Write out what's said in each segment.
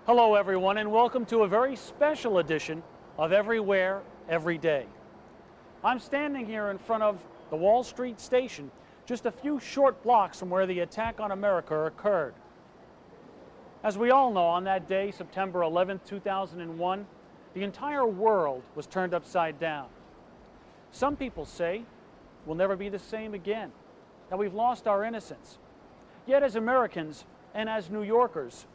Hello everyone, and welcome to a very special edition of Everywhere, Every Day. I'm standing here in front of the Wall Street Station, just a few short blocks from where the attack on America occurred. As we all know, on that day, September 11, 2001, the entire world was turned upside down. Some people say we'll never be the same again, that we've lost our innocence. Yet as Americans and as New Yorkers,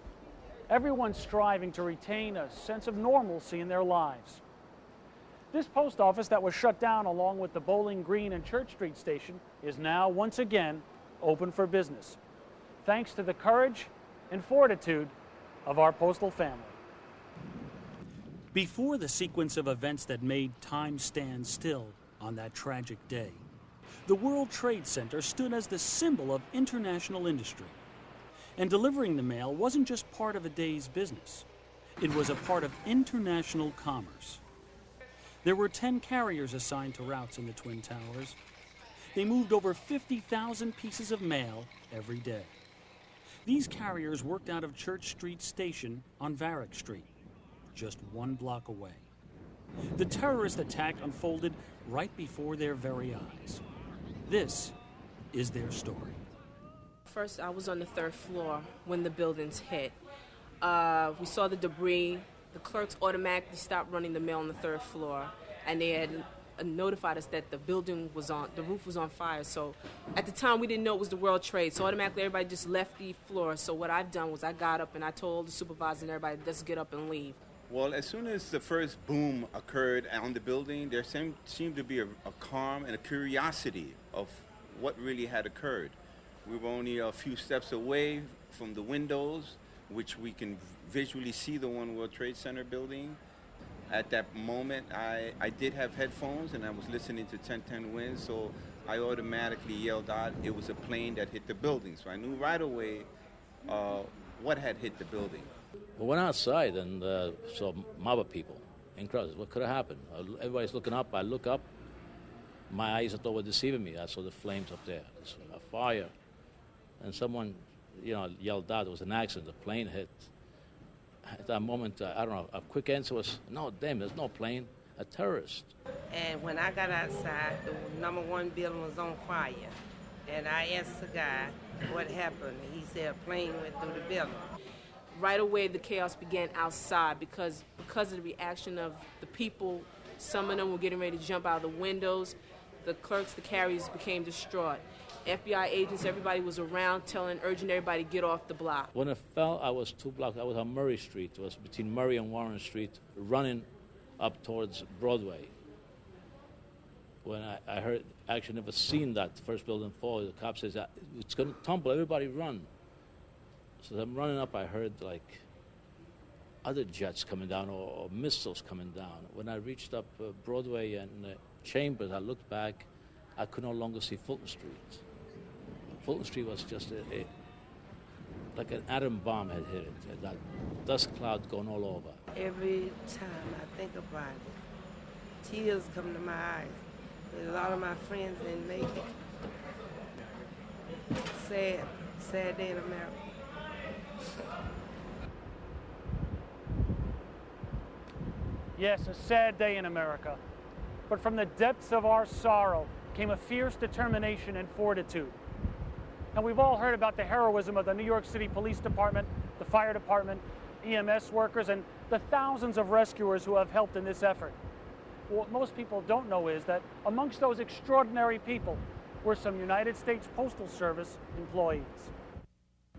everyone's striving to retain a sense of normalcy in their lives. This post office that was shut down along with the Bowling Green and Church Street station is now once again open for business, thanks to the courage and fortitude of our postal family. Before the sequence of events that made time stand still on that tragic day, the World Trade Center stood as the symbol of international industry. And delivering the mail wasn't just part of a day's business. It was a part of international commerce. There were 10 carriers assigned to routes in the Twin Towers. They moved over 50,000 pieces of mail every day. These carriers worked out of Church Street Station on Varick Street, just 1 block away. The terrorist attack unfolded right before their very eyes. This is their story. First, I was on the 3rd floor when the buildings hit. We saw the debris. The clerks automatically stopped running the mail on the 3rd floor, and they had notified us that the roof was on fire. So at the time, we didn't know it was the World Trade, so automatically everybody just left the floor. So what I've done was I got up and I told the supervisor and everybody, let's get up and leave. Well, as soon as the first boom occurred on the building, there seemed to be a calm and a curiosity of what really had occurred. We were only a few steps away from the windows, which we can visually see the One World Trade Center building. At that moment, I did have headphones and I was listening to 1010 Winds, so I automatically yelled out it was a plane that hit the building. So I knew right away what had hit the building. We went outside and saw a mob of people in crowds. What could have happened? Everybody's looking up. I look up. My eyes thought were deceiving me. I saw the flames up there. There's a fire. And someone, yelled out it was an accident. The plane hit. At that moment, I don't know, a quick answer was, no, damn, there's no plane. A terrorist. And when I got outside, the number 1 building was on fire. And I asked the guy what happened. He said a plane went through the building. Right away, the chaos began outside because of the reaction of the people. Some of them were getting ready to jump out of the windows. The clerks, the carriers became distraught. FBI agents, everybody was around urging everybody to get off the block. When it fell, I was 2 blocks. I was on Murray Street. It was between Murray and Warren Street, running up towards Broadway. When I heard, actually never seen that first building fall, the cop says, it's going to tumble, everybody run. So as I'm running up, I heard like other jets coming down or missiles coming down. When I reached up Broadway and Chambers, I looked back, I could no longer see Fulton Street. Fulton Street was just like an atom bomb had hit it, that dust cloud going all over. Every time I think about it, tears come to my eyes. A lot of my friends didn't make it. Sad day in America. Yes, a sad day in America. But from the depths of our sorrow came a fierce determination and fortitude. And we've all heard about the heroism of the New York City Police Department, the fire department, EMS workers, and the thousands of rescuers who have helped in this effort. What most people don't know is that amongst those extraordinary people were some United States Postal Service employees.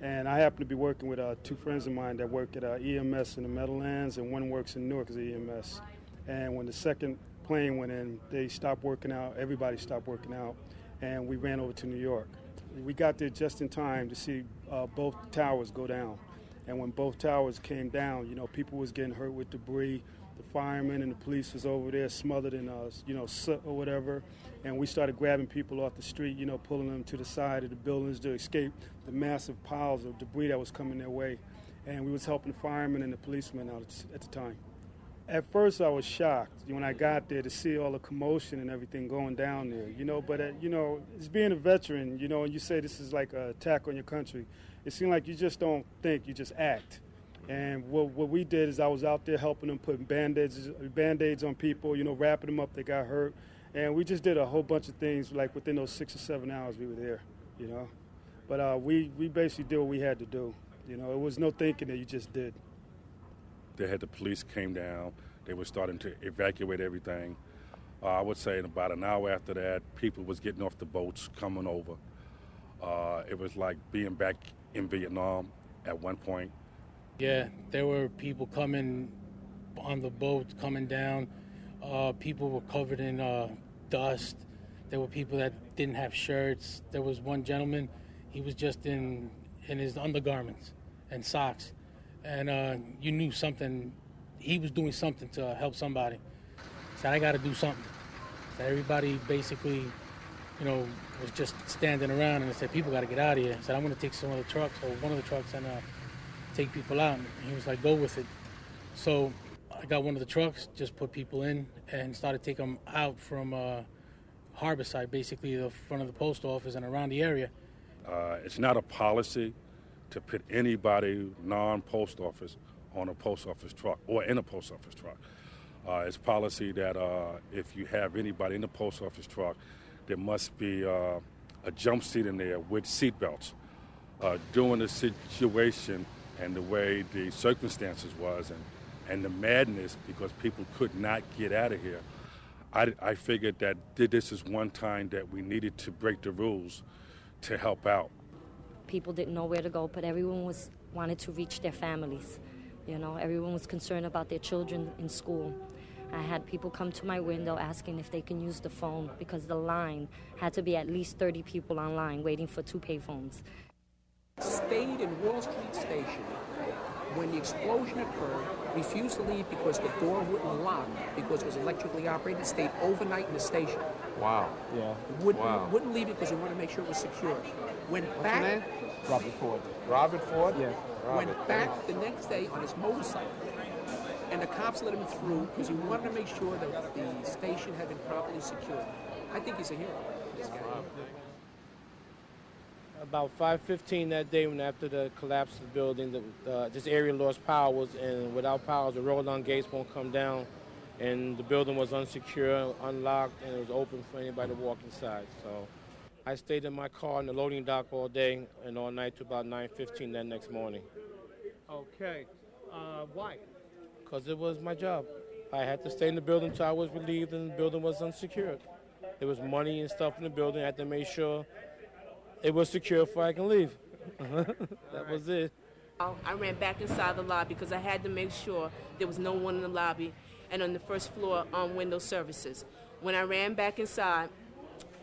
And I happen to be working with 2 friends of mine that work at EMS in the Meadowlands, and one works in Newark as EMS. And when the second plane went in, they stopped working out, everybody stopped working out, and we ran over to New York. We got there just in time to see both towers go down. And when both towers came down, people was getting hurt with debris. The firemen and the police was over there smothered in, soot or whatever. And we started grabbing people off the street, pulling them to the side of the buildings to escape the massive piles of debris that was coming their way. And we was helping the firemen and the policemen out at the time. At first, I was shocked when I got there to see all the commotion and everything going down there, but, as being a veteran, and you say this is like an attack on your country, it seemed like you just don't think, you just act. And what we did is I was out there helping them put Band-Aids on people, wrapping them up that got hurt. And we just did a whole bunch of things, like within those 6 or 7 hours we were there, But we basically did what we had to do. It was no thinking that you just did. They had the police came down. They were starting to evacuate everything. I would say in about an hour after that, people was getting off the boats, coming over. It was like being back in Vietnam at one point. Yeah, there were people coming on the boat, coming down. People were covered in dust. There were people that didn't have shirts. There was one gentleman, he was just in his undergarments and socks. And you knew something, he was doing something to help somebody. Said, I got to do something. So everybody basically, was just standing around, and I said, people got to get out of here. I said, I'm going to take some of the trucks, or one of the trucks, and take people out. And he was like, go with it. So I got one of the trucks, just put people in, and started taking them out from Harborside, basically the front of the post office and around the area. It's not a policy to put anybody non-post office on a post office truck or in a post office truck. It's policy that if you have anybody in the post office truck, there must be a jump seat in there with seat belts. During the situation and the way the circumstances was and the madness, because people could not get out of here, I figured that this is one time that we needed to break the rules to help out. People didn't know where to go, but everyone wanted to reach their families. Everyone was concerned about their children in school. I had people come to my window asking if they can use the phone because the line had to be at least 30 people online waiting for 2 payphones. Stayed in Wall Street Station when the explosion occurred, refused to leave because the door wouldn't lock because it was electrically operated, stayed overnight in the station. Wow. Yeah. Wouldn't leave it because they wanted to make sure it was secure. Went back. What's your name? Robert Ford. Robert Ford? Yeah. Robert. Went back the next day on his motorcycle. And the cops let him through because he wanted to make sure that the station had been properly secured. I think he's a hero, this guy. About 5:15 that day, when after the collapse of the building, this area lost power, and without power, the roll-down gates won't come down, and the building was unsecure, unlocked, and it was open for anybody to walk inside. So I stayed in my car in the loading dock all day and all night to about 9:15 that next morning. Okay. Why? Because it was my job. I had to stay in the building until I was relieved and the building was unsecured. There was money and stuff in the building. I had to make sure it was secure before I can leave. That was it. I ran back inside the lobby because I had to make sure there was no one in the lobby and on the first floor on window services. When I ran back inside,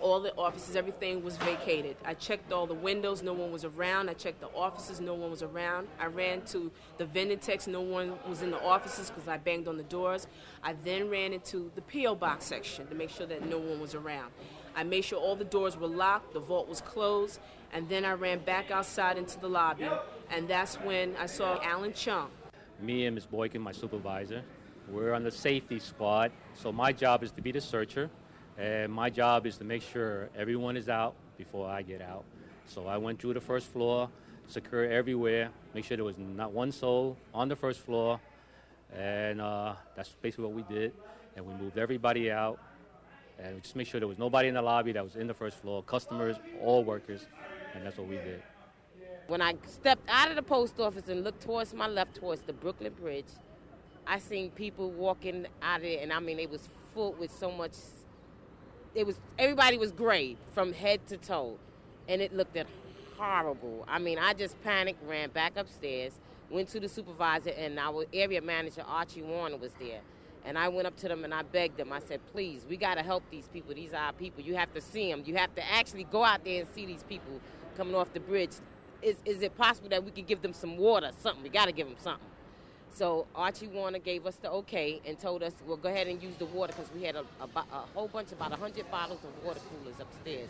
all the offices, everything was vacated. I checked all the windows, no one was around. I checked the offices, no one was around. I ran to the vending techs, no one was in the offices because I banged on the doors. I then ran into the P.O. box section to make sure that no one was around. I made sure all the doors were locked, the vault was closed, and then I ran back outside into the lobby, and that's when I saw Alan Chung. Me and Ms. Boykin, my supervisor, we're on the safety squad, so my job is to be the searcher. And my job is to make sure everyone is out before I get out. So I went through the first floor, secure everywhere, make sure there was not one soul on the first floor. And that's basically what we did. And we moved everybody out. And we just make sure there was nobody in the lobby that was in the first floor, customers, all workers. And that's what we did. When I stepped out of the post office and looked towards my left, towards the Brooklyn Bridge, I seen people walking out of there. And I mean, it was full with so much. Everybody was gray from head to toe, and it looked horrible. I mean, I just panicked, ran back upstairs, went to the supervisor, and our area manager, Archie Warner, was there. And I went up to them and I begged them. I said, please, we got to help these people. These are our people. You have to see them. You have to actually go out there and see these people coming off the bridge. Is it possible that we could give them some water, something? We got to give them something. So Archie Warner gave us the okay and told us, well, go ahead and use the water because we had a whole bunch, about 100 bottles of water coolers upstairs.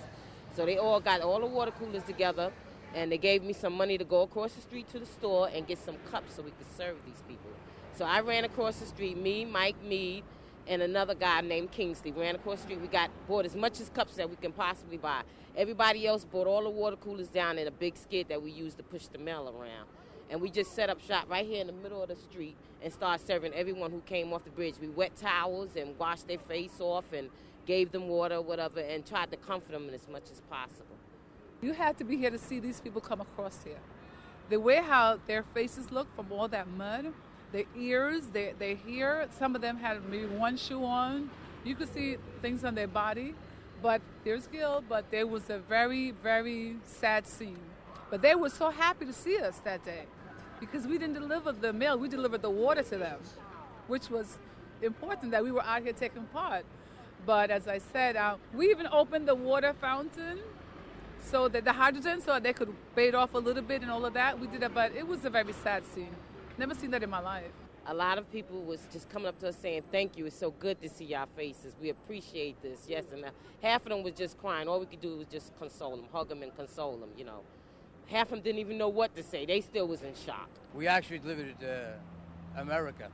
So they all got all the water coolers together, and they gave me some money to go across the street to the store and get some cups so we could serve these people. So I ran across the street, me, Mike Mead, and another guy named Kingsley. Ran across the street. We bought as much as cups that we can possibly buy. Everybody else bought all the water coolers down in a big skid that we used to push the mail around. And we just set up shop right here in the middle of the street and started serving everyone who came off the bridge. We wet towels and washed their face off and gave them water, whatever, and tried to comfort them as much as possible. You had to be here to see these people come across here. The way how their faces look from all that mud, their ears, their hair, some of them had maybe one shoe on. You could see things on their body, but there's guilt, but there was a very, very sad scene. But they were so happy to see us that day because we didn't deliver the mail, we delivered the water to them, which was important that we were out here taking part. But as I said, we even opened the water fountain so that the hydrogen, so they could bathe off a little bit and all of that. We did that, but it was a very sad scene. Never seen that in my life. A lot of people was just coming up to us saying, thank you, it's so good to see your faces. We appreciate this, yes. And half of them was just crying. All we could do was just console them, hug them and console them, you know. Half of them didn't even know what to say. They still was in shock. We actually delivered America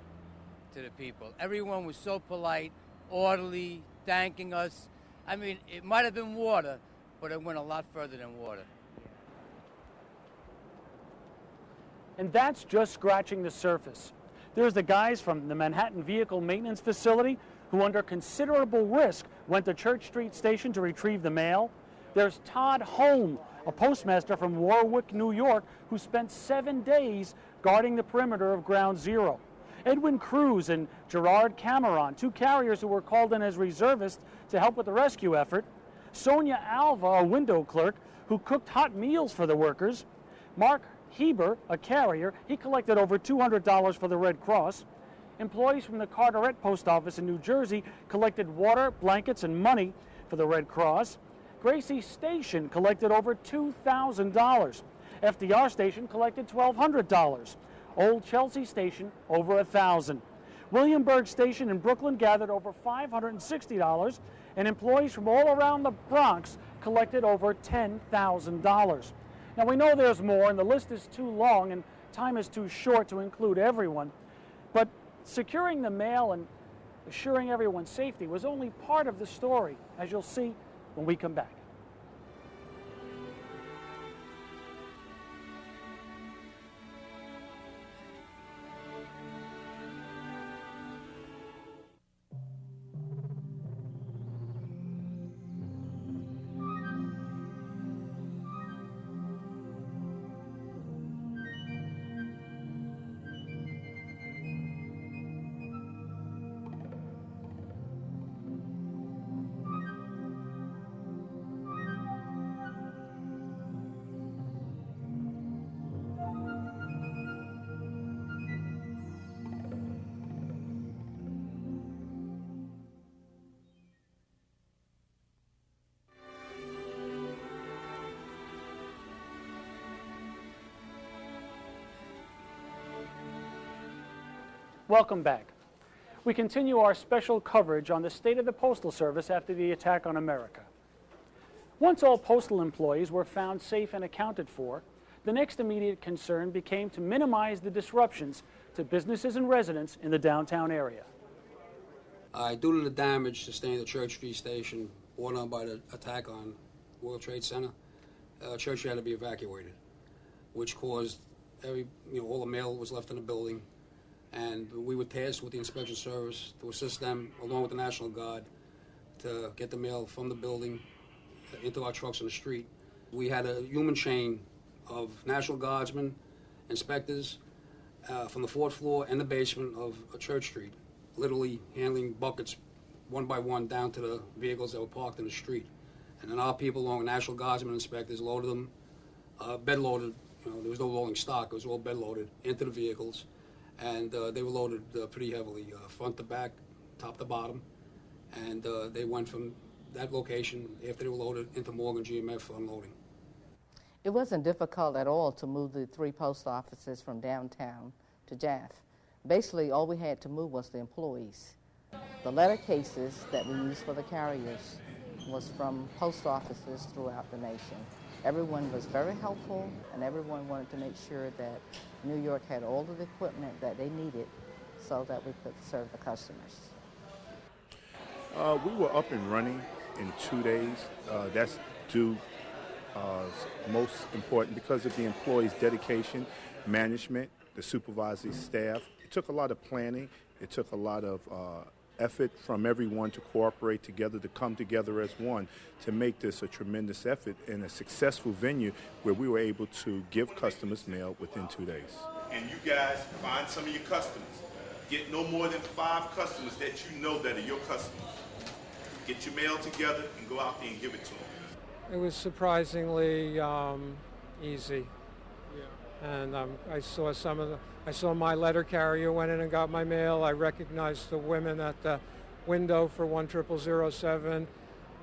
to the people. Everyone was so polite, orderly, thanking us. I mean, it might have been water, but it went a lot further than water. And that's just scratching the surface. There's the guys from the Manhattan Vehicle Maintenance Facility who, under considerable risk, went to Church Street Station to retrieve the mail. There's Todd Holm, a postmaster from Warwick, New York, who spent 7 days guarding the perimeter of Ground Zero. Edwin Cruz and Gerard Cameron, two carriers who were called in as reservists to help with the rescue effort. Sonia Alva, a window clerk, who cooked hot meals for the workers. Mark Heber, a carrier, he collected over $200 for the Red Cross. Employees from the Carteret Post Office in New Jersey collected water, blankets, and money for the Red Cross. Gracie Station collected over $2,000. FDR Station collected $1,200. Old Chelsea Station, over $1,000. Williamsburg Station in Brooklyn gathered over $560, and employees from all around the Bronx collected over $10,000. Now, we know there's more, and the list is too long, and time is too short to include everyone, but securing the mail and assuring everyone's safety was only part of the story, as you'll see when we come back. Welcome back. We continue our special coverage on the state of the Postal Service after the attack on America. Once all postal employees were found safe and accounted for, the next immediate concern became to minimize the disruptions to businesses and residents in the downtown area. Due to the damage sustained at Church Street Station brought on by the attack on World Trade Center, Church had to be evacuated, which caused all the mail was left in the building. And we were tasked with the inspection service to assist them, along with the National Guard, to get the mail from the building into our trucks on the street. We had a human chain of National Guardsmen, inspectors, from the 4th floor and the basement of Church Street, literally handling buckets one by one down to the vehicles that were parked in the street. And then our people, along with National Guardsmen inspectors, loaded them, bed loaded, there was no rolling stock, it was all bed loaded, into the vehicles. And they were loaded pretty heavily, front to back, top to bottom. And they went from that location, after they were loaded, into Morgan GMF for unloading. It wasn't difficult at all to move the 3 post offices from downtown to Jaff. Basically, all we had to move was the employees. The letter cases that we used for the carriers was from post offices throughout the nation. Everyone was very helpful, and everyone wanted to make sure that New York had all of the equipment that they needed so that we could serve the customers. We were up and running in 2 days. That's due most important because of the employees' dedication, management, the supervisory staff. It took a lot of planning. It took a lot of effort from everyone to cooperate together, to come together as one, to make this a tremendous effort and a successful venue where we were able to give customers mail within 2 days. And you guys find some of your customers. Get no more than 5 customers that you know that are your customers. Get your mail together and go out there and give it to them. It was surprisingly easy. And I saw my letter carrier went in and got my mail. I recognized the women at the window for 10007,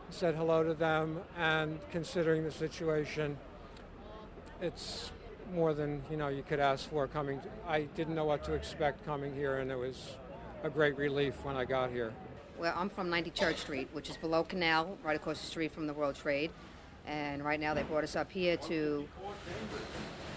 said hello to them, and considering the situation, it's more than you could ask for coming. I didn't know what to expect coming here, and it was a great relief when I got here. Well, I'm from 90 Church Street, which is below Canal, right across the street from the World Trade. And right now they brought us up here to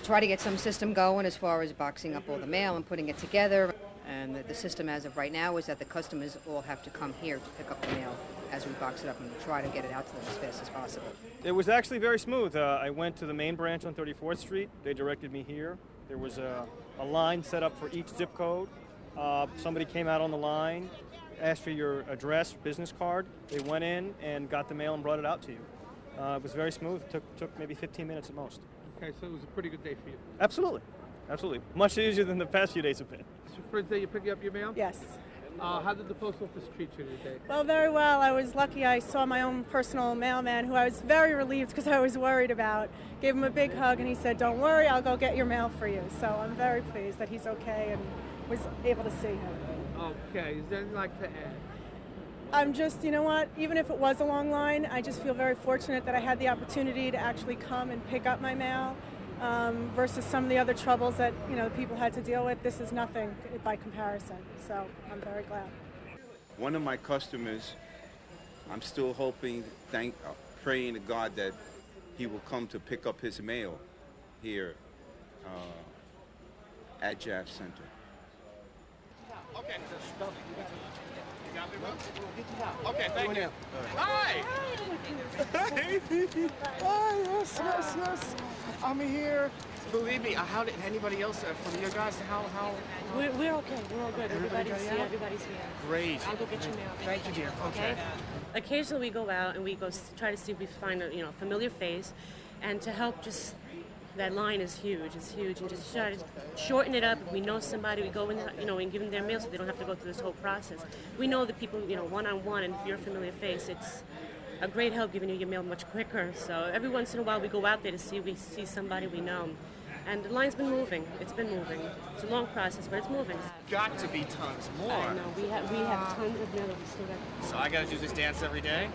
try to get some system going as far as boxing up all the mail and putting it together. And the system as of right now is that the customers all have to come here to pick up the mail as we box it up and try to get it out to them as fast as possible. It was actually very smooth. I went to the main branch on 34th Street. They directed me here. There was a line set up for each zip code. Somebody came out on the line, asked for your address, business card. They went in and got the mail and brought it out to you. It was very smooth. It took maybe 15 minutes at most. Okay, so it was a pretty good day for you. Absolutely. Absolutely. Much easier than the past few days have been. It's your first day you're picking up your mail? Yes. How did the post office treat you today? Well, very well. I was lucky I saw my own personal mailman who I was very relieved because I was worried about. Gave him a big hug and he said, "Don't worry, I'll go get your mail for you." So I'm very pleased that he's okay and was able to see him. Okay, is there anything like to add? I'm just, you know what, even if it was a long line, I just feel very fortunate that I had the opportunity to actually come and pick up my mail versus some of the other troubles that, people had to deal with. This is nothing by comparison, so I'm very glad. One of my customers, I'm still hoping, praying to God that he will come to pick up his mail here at JAF Center. Okay. Okay, thank you. Hi! Hi, yes. I'm here. Believe me, how did anybody else from you guys? How? We're okay. We're all good. Everybody's here. Great. I'll go get your mail. Thank you, dear. Okay. Occasionally we go out and we go try to see if we find a familiar face, and to help just. That line is huge. It's huge, and just try to shorten it up. If we know somebody, we go in, and give them their mail so they don't have to go through this whole process. We know the people, one-on-one, and if you're a familiar face, it's a great help giving you your mail much quicker. So every once in a while, we go out there to see somebody we know, and the line's been moving. It's been moving. It's a long process, but it's moving. Got to be tons more. I know. We have tons of mail that we still got. So I got to do this dance every day.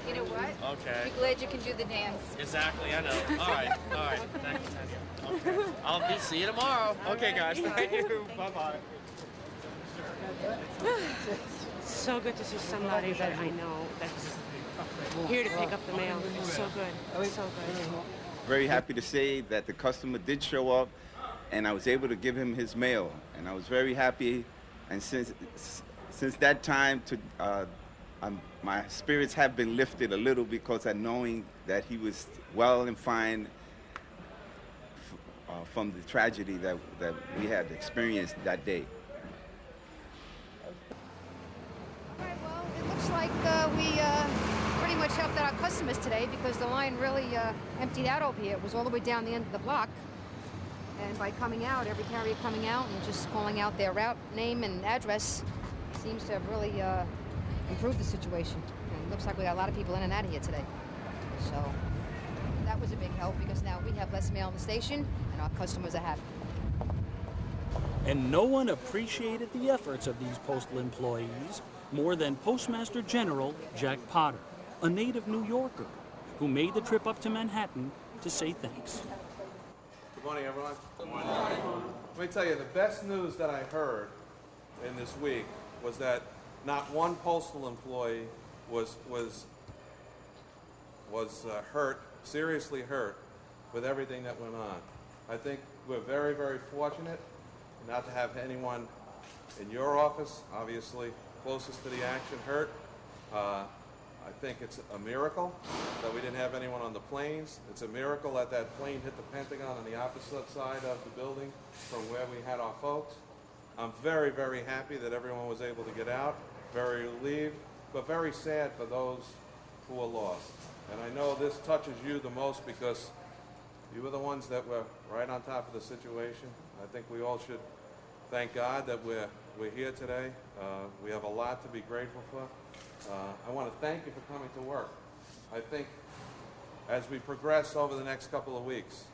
You know what? Okay. Be glad you can do the dance. Exactly, I know. All right. Thank you. Okay. I'll see you tomorrow. Okay, guys. Thank you. Bye-bye. So good to see somebody that I know that's here to pick up the mail. It's so good. It's so good. Very happy to say that the customer did show up, and I was able to give him his mail, and I was very happy. And since that time my spirits have been lifted a little because of knowing that he was well and fine from the tragedy that we had experienced that day. All right, well, it looks like we pretty much helped out our customers today because the line really emptied out over here. It was all the way down the end of the block. And by coming out, every carrier coming out and just calling out their route, name, and address seems to have really improve the situation. And it looks like we got a lot of people in and out of here today. So that was a big help because now we have less mail in the station and our customers are happy. And no one appreciated the efforts of these postal employees more than Postmaster General Jack Potter, a native New Yorker who made the trip up to Manhattan to say thanks. Good morning, everyone. Good morning. Let me tell you, the best news that I heard in this week was that not one postal employee was hurt, seriously hurt, with everything that went on. I think we're very, very fortunate not to have anyone in your office, obviously closest to the action, hurt. I think it's a miracle that we didn't have anyone on the planes. It's a miracle that that plane hit the Pentagon on the opposite side of the building from where we had our folks. I'm very, very happy that everyone was able to get out, very relieved, but very sad for those who were lost. And I know this touches you the most because you were the ones that were right on top of the situation. I think we all should thank God that we're here today. We have a lot to be grateful for. I want to thank you for coming to work. I think as we progress over the next couple of weeks,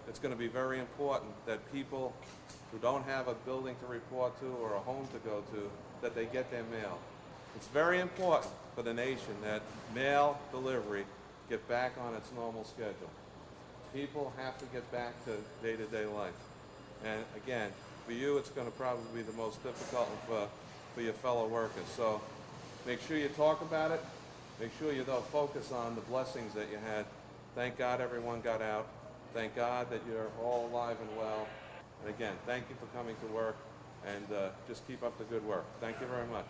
it's going to be very important that people who don't have a building to report to or a home to go to, that they get their mail. It's very important for the nation that mail delivery get back on its normal schedule. People have to get back to day-to-day life. And again, for you, it's going to probably be the most difficult for your fellow workers. So make sure you talk about it. Make sure you don't focus on the blessings that you had. Thank God everyone got out. Thank God that you're all alive and well. And again, thank you for coming to work, and just keep up the good work. Thank you very much.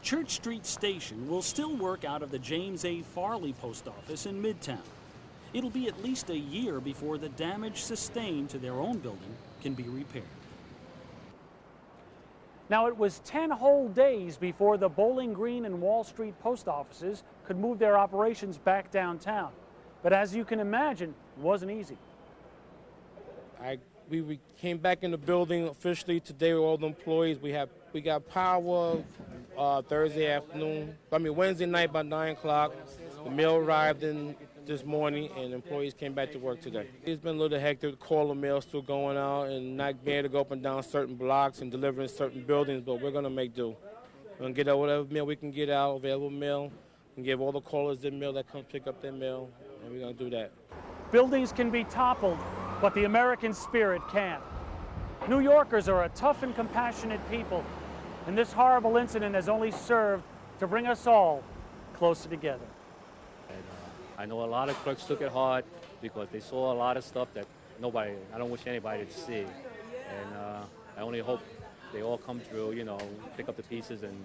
Church Street Station will still work out of the James A. Farley Post Office in Midtown. It'll be at least a year before the damage sustained to their own building can be repaired. Now, it was 10 whole days before the Bowling Green and Wall Street post offices could move their operations back downtown. But as you can imagine, it wasn't easy. We came back in the building officially today with all the employees. We got power Wednesday night by 9 o'clock. The mail arrived in this morning, and employees came back to work today. It's been a little hectic. Caller mail still going out and not being able to go up and down certain blocks and delivering certain buildings, but we're going to make do. We're going to get out whatever mail we can get out, available mail, and give all the callers their mail that come pick up their mail, and we're going to do that. Buildings can be toppled, but the American spirit can't. New Yorkers are a tough and compassionate people, and this horrible incident has only served to bring us all closer together. I know a lot of clerks took it hard because they saw a lot of stuff that I don't wish anybody to see. And I only hope they all come through, pick up the pieces and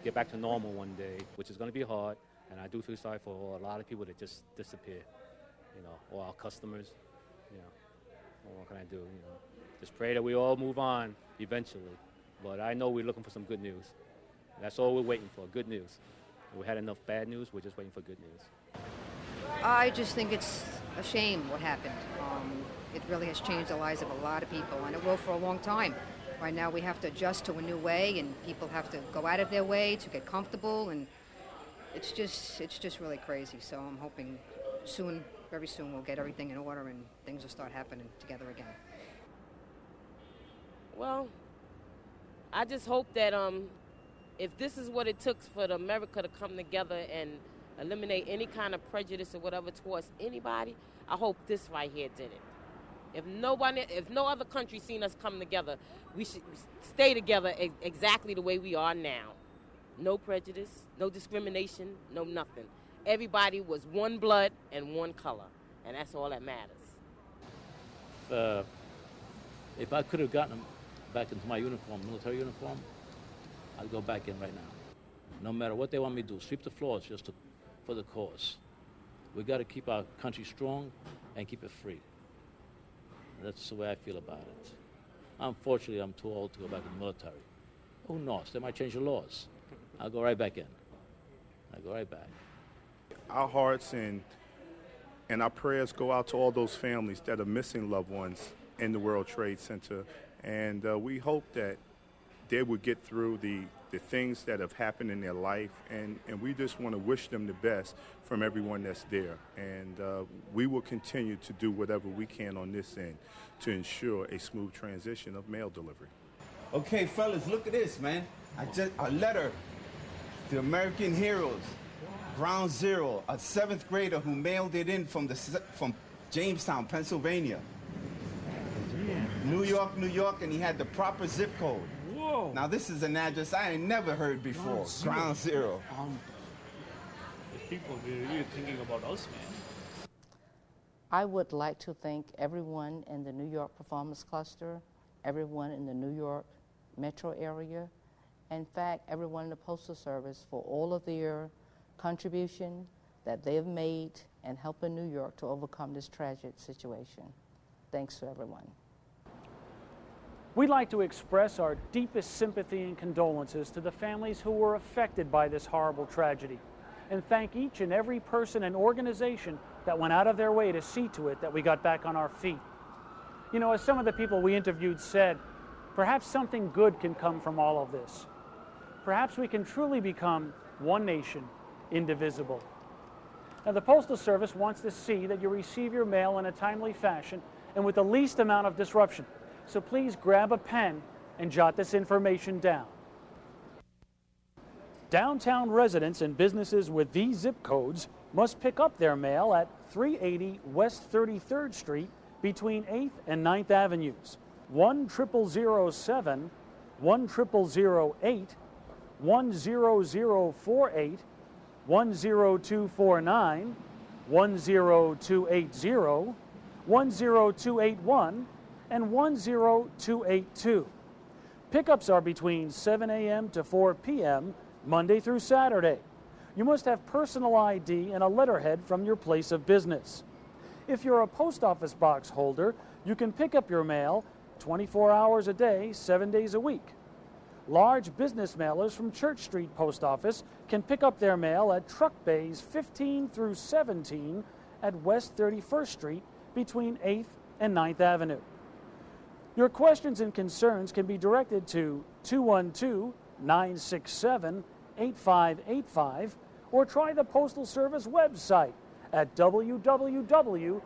get back to normal one day, which is going to be hard. And I do feel sorry for a lot of people that just disappear, or our customers, what can I do, Just pray that we all move on eventually. But I know we're looking for some good news. That's all we're waiting for, good news. We had enough bad news, we're just waiting for good news. I just think it's a shame what happened. It really has changed the lives of a lot of people, and it will for a long time. Right now we have to adjust to a new way, and people have to go out of their way to get comfortable, and it's just really crazy. So I'm hoping very soon we'll get everything in order and things will start happening together again. Well, I just hope that if this is what it took for America to come together and eliminate any kind of prejudice or whatever towards anybody, I hope this right here did it. If no other country seen us come together, we should stay together exactly the way we are now. No prejudice, no discrimination, no nothing. Everybody was one blood and one color, and that's all that matters. If I could have gotten back into my uniform, military uniform, I'd go back in right now. No matter what they want me to do, sweep the floors for the cause. We got to keep our country strong and keep it free. That's the way I feel about it. Unfortunately, I'm too old to go back in the military. Who knows? They might change the laws. I'll go right back in. I'll go right back. Our hearts and our prayers go out to all those families that are missing loved ones in the World Trade Center. And we hope that they would get through the things that have happened in their life, and we just want to wish them the best from everyone that's there. And we will continue to do whatever we can on this end to ensure a smooth transition of mail delivery. Okay, fellas, look at this, man. A letter to American heroes. Ground Zero, a 7th grader who mailed it in from Jamestown, Pennsylvania. New York, New York, and he had the proper zip code. Whoa. Now this is an address I ain't never heard before. Ground Zero. These people, they're really thinking about us, man. I would like to thank everyone in the New York Performance Cluster, everyone in the New York metro area, in fact, everyone in the Postal Service for all of their contribution that they have made in helping New York to overcome this tragic situation. Thanks to everyone. We'd like to express our deepest sympathy and condolences to the families who were affected by this horrible tragedy, and thank each and every person and organization that went out of their way to see to it that we got back on our feet. You know, as some of the people we interviewed said, perhaps something good can come from all of this. Perhaps we can truly become one nation, indivisible. Now, the Postal Service wants to see that you receive your mail in a timely fashion and with the least amount of disruption. So please grab a pen and jot this information down. Downtown residents and businesses with these zip codes must pick up their mail at 380 West 33rd Street between 8th and 9th Avenues, 10007, 10008, 10048, 10249, 10280, 10281, and 10282. Pickups are between 7 a.m. to 4 p.m. Monday through Saturday. You must have personal ID and a letterhead from your place of business. If you're a post office box holder, you can pick up your mail 24 hours a day, 7 days a week. Large business mailers from Church Street Post Office can pick up their mail at truck bays 15 through 17 at West 31st Street between 8th and 9th Avenue. Your questions and concerns can be directed to 212-967-8585 or try the Postal Service website at www.usps.com.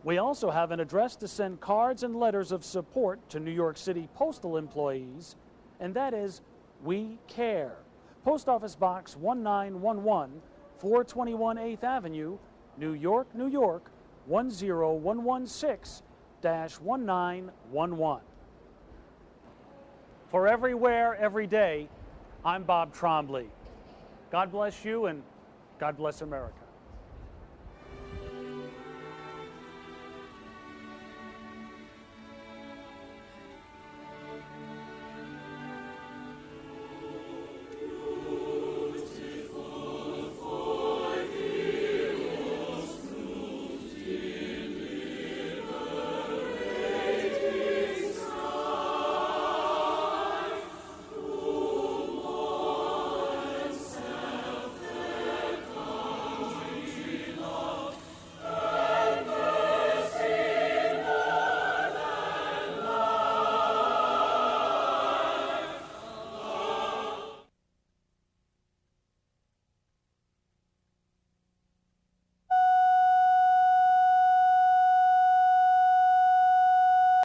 We also have an address to send cards and letters of support to New York City postal employees, and that is We Care. Post Office Box 1911, 421 8th Avenue, New York, New York, 10116-1911. For Everywhere, Every Day, I'm Bob Trombley. God bless you and God bless America.